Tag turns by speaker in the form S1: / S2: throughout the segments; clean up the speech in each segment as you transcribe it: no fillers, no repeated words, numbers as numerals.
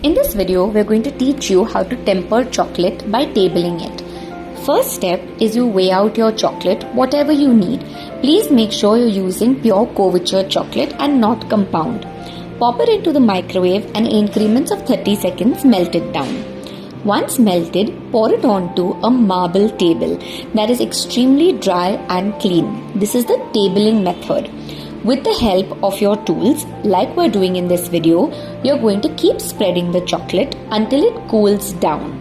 S1: In this video, we're going to teach you how to temper chocolate by tabling it. First step is you weigh out your chocolate, whatever you need. Please make sure you're using pure couverture chocolate and not compound. Pop it into the microwave and in increments of 30 seconds, melt it down. Once melted, pour it onto a marble table that is extremely dry and clean. This is the tabling method. With the help of your tools, like we're doing in this video, you're going to keep spreading the chocolate until it cools down.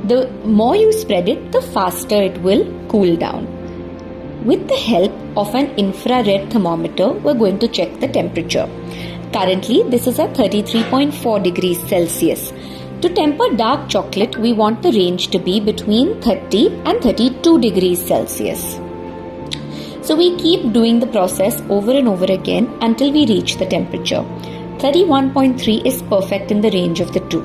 S1: The more you spread it, the faster it will cool down. With the help of an infrared thermometer, we're going to check the temperature. Currently, this is at 33.4 degrees Celsius. To temper dark chocolate, we want the range to be between 30 and 32 degrees Celsius. So we keep doing the process over and over again until we reach the temperature. 31.3 is perfect in the range of the two.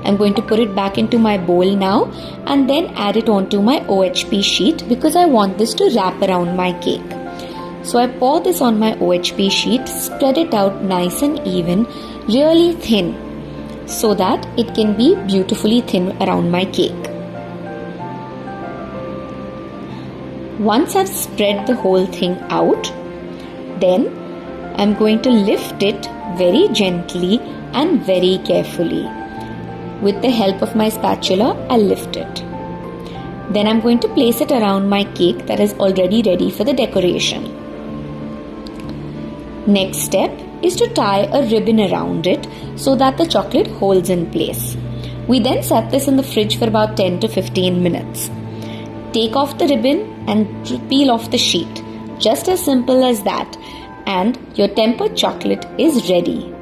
S1: I'm going to put it back into my bowl now and then add it onto my OHP sheet because I want this to wrap around my cake. So I pour this on my OHP sheet, spread it out nice and even, really thin, so that it can be beautifully thin around my cake. Once I've spread the whole thing out, then I'm going to lift it very gently and very carefully. With the help of my spatula, I'll lift it. Then I'm going to place it around my cake that is already ready for the decoration. Next step is to tie a ribbon around it so that the chocolate holds in place. We then set this in the fridge for about 10 to 15 minutes. Take off the ribbon and peel off the sheet. Just as simple as that. And your tempered chocolate is ready.